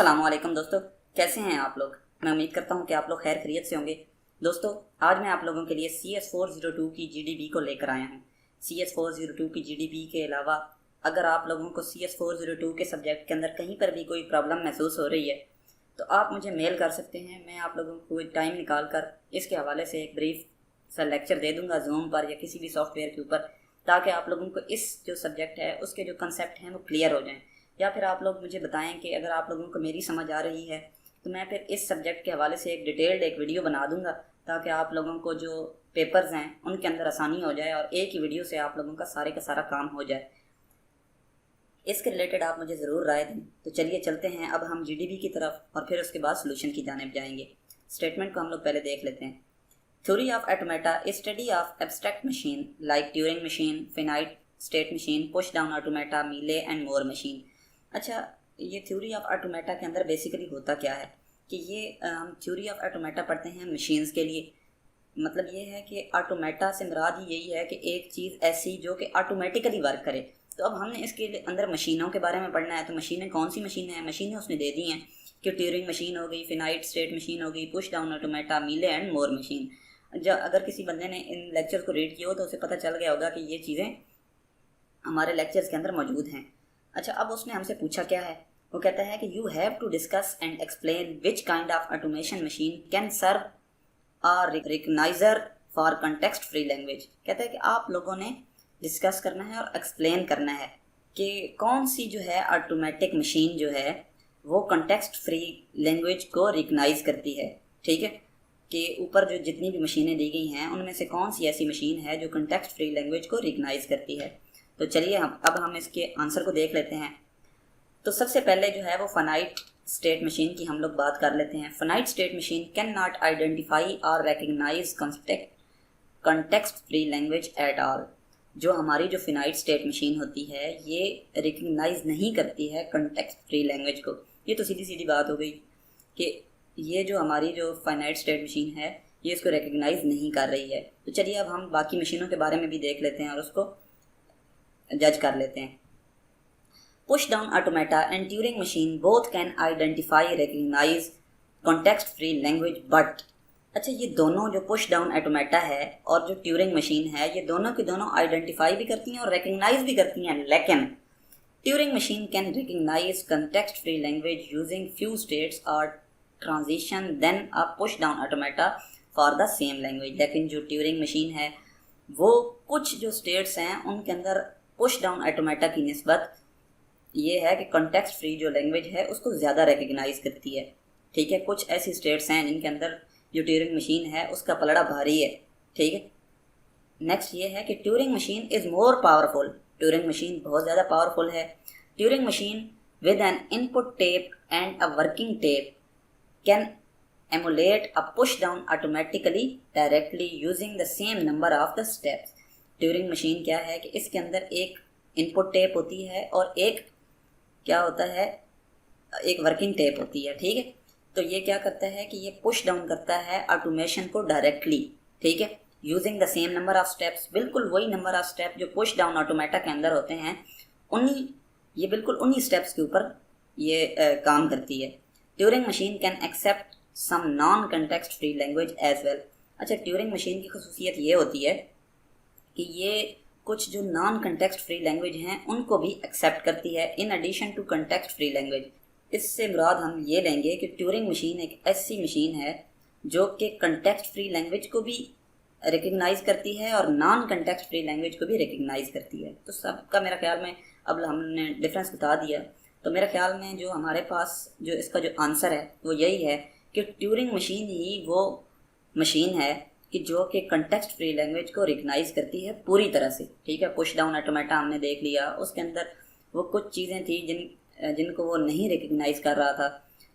अस्सलामुअलैकुम दोस्तों, कैसे हैं आप लोग। मैं उम्मीद करता हूं कि आप लोग खैर खैरियत से होंगे। दोस्तों, आज मैं आप लोगों के लिए CS402 की जीडीपी को लेकर आया हूं। CS402 की जीडीपी के अलावा अगर आप लोगों को CS402 के सब्जेक्ट के अंदर कहीं पर भी कोई प्रॉब्लम महसूस हो रही है तो आप मुझे मेल कर सकते हैं। मैं आप लोगों को टाइम निकाल कर इसके हवाले से एक ब्रीफ सा लेक्चर दे दूंगा जूम पर या किसी भी सॉफ्टवेयर के ऊपर, ताकि आप लोगों को इस जो सब्जेक्ट है उसके जो कंसेप्ट हैं वो क्लियर हो जाएं। या फिर आप लोग मुझे बताएं कि अगर आप लोगों को मेरी समझ आ रही है तो मैं फिर इस सब्जेक्ट के हवाले से एक डिटेल्ड एक वीडियो बना दूंगा, ताकि आप लोगों को जो पेपर्स हैं उनके अंदर आसानी हो जाए और एक ही वीडियो से आप लोगों का सारा काम हो जाए। इसके रिलेटेड आप मुझे ज़रूर राय दें। तो चलिए चलते हैं अब हम जीडीपी की तरफ और फिर उसके बाद सोल्यूशन की जानिब जाएंगे। स्टेटमेंट को हम लोग पहले देख लेते हैं। Theory of automata is study of abstract machine like Turing machine, finite state machine, push down automata, मीले एंड मोर मशीन। अच्छा, ये थ्योरी ऑफ ऑटोमेटा के अंदर बेसिकली होता क्या है कि ये हम थ्योरी ऑफ ऑटोमेटा पढ़ते हैं मशीन्स के लिए। मतलब ये है कि ऑटोमेटा से मुराद ही यही है कि एक चीज़ ऐसी जो कि ऑटोमेटिकली वर्क करे। तो अब हमने इसके अंदर मशीनों के बारे में पढ़ना है। तो मशीनें कौन सी मशीनें हैं, मशीनें उसने दे दी हैं कि ट्यूरिंग मशीन हो गई, फिनाइट स्टेट मशीन हो गई, पुश डाउन ऑटोमेटा, मीले एंड मोर मशीन। जब अगर किसी बंदे ने इन लेक्चर्स को रीड किया हो तो उसे पता चल गया होगा कि ये चीज़ें हमारे लेक्चर्स के अंदर मौजूद हैं। अच्छा, अब उसने हमसे पूछा क्या है। वो कहता है कि you have to discuss and explain which kind of automation machine can serve और recogniser for context free language. कहता है कि आप लोगों ने डिस्कस करना है और एक्सप्लेन करना है कि कौन सी जो है ऑटोमेटिक मशीन जो है वो कंटेक्स्ट फ्री लैंग्वेज को रिकग्नाइज करती है। ठीक है, कि ऊपर जो जितनी भी मशीनें दी गई हैं उनमें से कौन सी ऐसी मशीन है जो कंटेक्स्ट फ्री लैंग्वेज को रिकग्नाइज करती है। तो चलिए हम इसके आंसर को देख लेते हैं। तो सबसे पहले जो है वो फाइनाइट स्टेट मशीन की हम लोग बात कर लेते हैं। Finite state machine can not identify और recognise context free language at all. जो हमारी जो फिनाइट स्टेट मशीन होती है ये रिकग्नाइज नहीं करती है कंटेक्स्ट फ्री लैंग्वेज को। ये तो सीधी सीधी बात हो गई कि ये जो हमारी जो फाइनाइट स्टेट मशीन है ये इसको रिकग्नाइज नहीं कर रही है। तो चलिए अब हम बाकी मशीनों के बारे में भी देख लेते हैं और उसको जज कर लेते हैं। Push down automata and Turing machine both can identify recognise context free language but. अच्छा, ये दोनों जो पुश डाउन ऑटोमेटा है और जो ट्यूरिंग मशीन है ये दोनों की दोनों आइडेंटिफाई भी करती हैं और रिकग्नाइज भी करती हैं, लेकिन Turing machine can recognise context free language using few states और transition then a push down automata for the same language. लेकिन जो ट्यूरिंग मशीन है वो कुछ जो स्टेट्स हैं उनके अंदर पुश डाउन ऑटोमेटा की निस्बत ये है कि कॉन्टेक्स्ट फ्री जो लैंग्वेज है उसको ज़्यादा रिकग्नाइज करती है। ठीक है, कुछ ऐसी स्टेट्स हैं जिनके अंदर जो ट्यूरिंग मशीन है उसका पलड़ा भारी है। ठीक है, नेक्स्ट ये है कि Turing machine is more powerful. Turing machine बहुत ज़्यादा पावरफुल है। Turing machine with an input tape and a working tape can emulate a push down automatically directly using the same number of the steps. Turing machine क्या है कि इसके अंदर एक input tape होती है और एक क्या होता है, एक वर्किंग टेप होती है। ठीक है, तो ये क्या करता है कि ये पुश डाउन करता है ऑटोमेशन को डायरेक्टली। ठीक है, using the same number of steps, बिल्कुल वही नंबर ऑफ स्टेप जो पुश डाउन ऑटोमेटा के अंदर होते हैं ये बिल्कुल उन्हीं स्टेप्स के ऊपर ये काम करती है। Turing machine can accept some non context free language as well. अच्छा, ट्यूरिंग मशीन की खसूसियत ये होती है कि ये कुछ जो नॉन कंटेक्स्ट फ्री लैंग्वेज हैं उनको भी एक्सेप्ट करती है in addition to context free language. इससे मुराद हम ये लेंगे कि ट्यूरिंग मशीन एक ऐसी मशीन है जो कि कंटेक्स्ट फ्री लैंग्वेज को भी रिकग्नाइज करती है और नॉन कंटेक्स्ट फ्री लैंग्वेज को भी रिकग्नाइज करती है। तो सबका मेरा ख्याल में अब हमने डिफरेंस बता दिया। तो मेरे ख्याल में जो हमारे पास जो इसका जो आंसर है वो यही है कि ट्यूरिंग मशीन ही वो मशीन है कि जो कि कंटेक्स्ट फ्री लैंग्वेज को रिकग्नाइज करती है पूरी तरह से। ठीक है, पुश डाउन ऑटोमेटा हमने देख लिया, उसके अंदर वो कुछ चीज़ें थी जिनको वो नहीं रिकग्नाइज कर रहा था।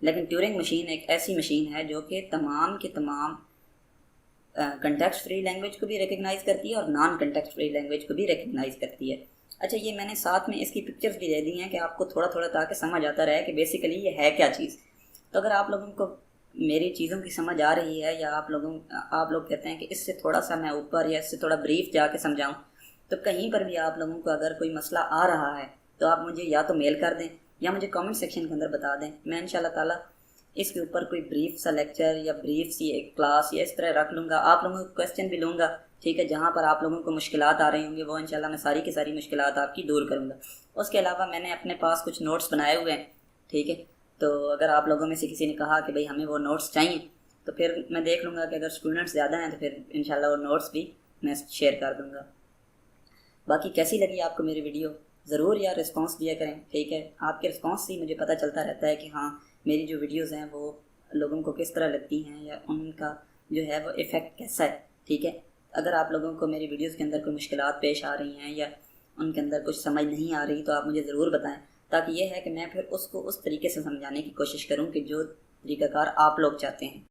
लेकिन ट्यूरिंग मशीन एक ऐसी मशीन है जो कि तमाम की तमाम कंटेक्स्ट फ्री लैंग्वेज को भी रिकग्नाइज करती है और नॉन कंटेक्स्ट फ्री लैंग्वेज को भी रिकग्नाइज करती है। अच्छा, ये मैंने साथ में इसकी पिक्चर्स भी दे दी हैं कि आपको थोड़ा थोड़ा ताकि समझ आता रहे कि बेसिकली ये है क्या चीज़। तो अगर आप लोगों को मेरी चीज़ों की समझ आ रही है या आप लोग कहते हैं कि इससे थोड़ा सा मैं ऊपर या इससे थोड़ा ब्रीफ जाके समझाऊं, तो कहीं पर भी आप लोगों को अगर कोई मसला आ रहा है तो आप मुझे या तो मेल कर दें या मुझे कमेंट सेक्शन के अंदर बता दें। मैं इंशाल्लाह ताला इसके ऊपर कोई ब्रीफ सा लेक्चर या ब्रीफ सी एक क्लास या इस तरह रख लूँगा। आप लोगों को क्वेश्चन भी लूँगा, ठीक है, जहाँ पर आप लोगों को मुश्किलात आ रही होंगी वो इंशाल्लाह मैं सारी की सारी मुश्किलात आपकी दूर करूँगा। उसके अलावा मैंने अपने पास कुछ नोट्स बनाए हुए हैं, ठीक है, तो अगर आप लोगों में से किसी ने कहा कि भाई हमें वो नोट्स चाहिए तो फिर मैं देख लूँगा कि अगर स्टूडेंट्स ज़्यादा हैं तो फिर इंशाल्लाह वो नोट्स भी मैं शेयर कर दूँगा। बाकी कैसी लगी आपको मेरी वीडियो, ज़रूर यार रिस्पांस दिया करें, ठीक है। आपके रिस्पांस से मुझे पता चलता रहता है कि हाँ मेरी जो वीडियोस हैं वो लोगों को किस तरह लगती हैं या उनका जो है वो इफ़ेक्ट कैसा है, ठीक है। अगर आप लोगों को मेरी वीडियोस के अंदर कोई मुश्किलात पेश आ रही हैं या उनके अंदर कुछ समझ नहीं आ रही तो आप मुझे ज़रूर बताएं, ताकि ये है कि मैं फिर उसको उस तरीके से समझाने की कोशिश करूँ कि जो तरीक़ाकार आप लोग चाहते हैं।